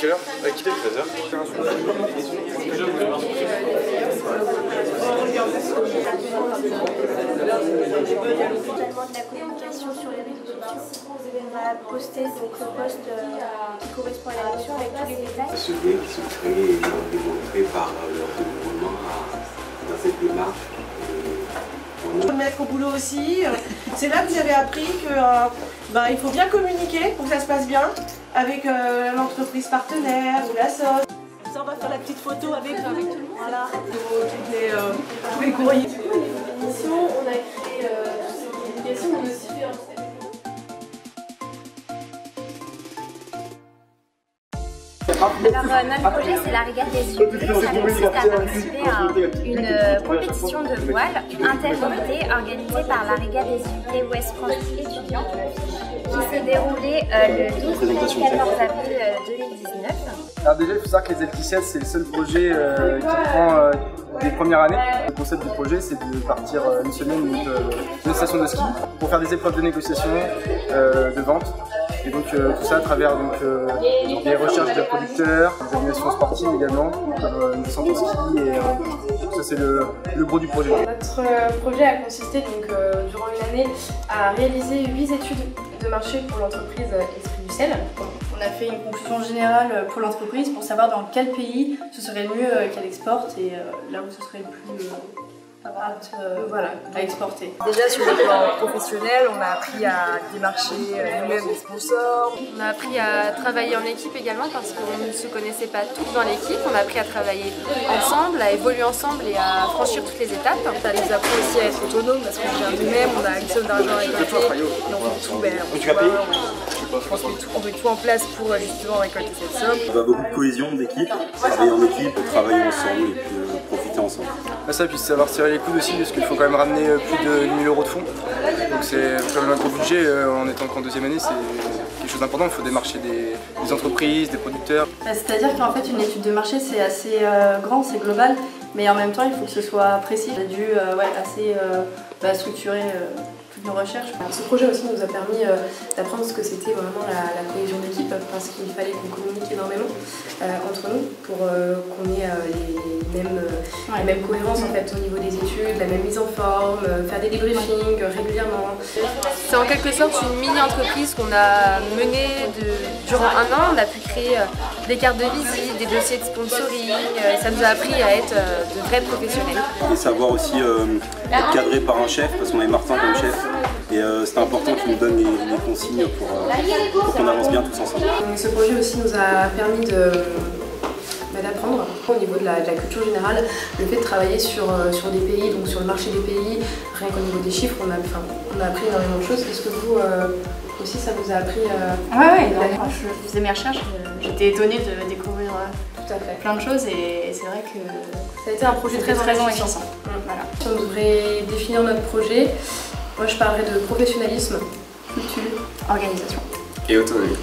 quelle heure? À quitter 13h. De la communication sur les réseaux sociaux. On va poster donc le post qui correspond à l'élection avec tous les détails. Ceux qui sont créés et développés par leur développement dans cette démarche. Il faut le mettre au boulot aussi. C'est là que j'avais appris qu'il faut bien communiquer pour que ça se passe bien avec l'entreprise partenaire ou la sauce. Ça, on va faire la petite photo avec tout le monde. Voilà, tous les courriers. On a créé cette communication, on a aussi fait un Alors notre projet c'est la régate des UT, ça consiste à participer à une compétition de voile interunité organisée par la régate des UT Ouest France étudiants qui s'est déroulée le 12 et 14 avril 2019. Alors déjà il faut savoir que les LT7 c'est le seul projet qui prend des premières années. Le concept du projet c'est de partir une semaine d'une station de ski pour faire des épreuves de négociation, de vente. Et donc tout ça à travers des recherches de producteurs, des animations sportives également, comme une descente en ski et ça c'est le gros du projet. Notre projet a consisté donc, durant une année à réaliser 8 études de marché pour l'entreprise Esprit du Sel. On a fait une conclusion générale pour l'entreprise pour savoir dans quel pays ce serait le mieux qu'elle exporte et là où ce serait le plus apte à exporter. Déjà sur le plan professionnel, on a appris à démarcher nous-mêmes des sponsors. On a appris à travailler en équipe également parce qu'on ne se connaissait pas tous dans l'équipe. On a appris à travailler ensemble, à évoluer ensemble et à franchir toutes les étapes. Ça nous apprend aussi à être autonome parce qu'on vient nous-mêmes, on a une somme d'argent à récolter et on fait tout, on met tout en place pour justement récolter cette somme. On a beaucoup de cohésion d'équipe, travailler en équipe, travailler ensemble et puis profiter ensemble. Ça, puis savoir serrer les coudes aussi parce qu'il faut quand même ramener plus de 1000 € de fonds. Donc c'est quand même un gros budget en étant qu'en deuxième année, c'est quelque chose d'important. Il faut démarcher des entreprises, des producteurs. C'est-à-dire qu'en fait une étude de marché c'est assez grand, c'est global, mais en même temps il faut que ce soit précis. J'ai dû assez structurer toutes nos recherches. Ce projet aussi nous a permis d'apprendre ce que c'était vraiment la cohésion d'équipe parce qu'il fallait qu'on communique énormément entre nous pour qu'on ait les mêmes cohérences en fait, au niveau des études, la même mise en forme, faire des débriefings régulièrement. C'est en quelque sorte une mini-entreprise qu'on a menée durant un an. On a pu créer des cartes de visite, des dossiers de sponsoring. Ça nous a appris à être de vrais professionnels. Et savoir aussi être cadré par un chef parce qu'on avait Martin comme chef. Et c'était important qu'il nous donne les consignes pour qu'on avance bien tous ensemble. Ce projet aussi nous a permis d'apprendre au niveau de la culture générale, le fait de travailler sur des pays, donc sur le marché des pays, rien qu'au niveau des chiffres, on a appris énormément de choses. Est-ce que vous aussi ça vous a appris Oui, quand je faisais mes recherches, j'étais étonnée de découvrir plein de choses et c'est vrai que ça a été un projet très enrichissant. Voilà. Si on devrait définir notre projet, moi je parlerais de professionnalisme, culture, organisation et autonomie.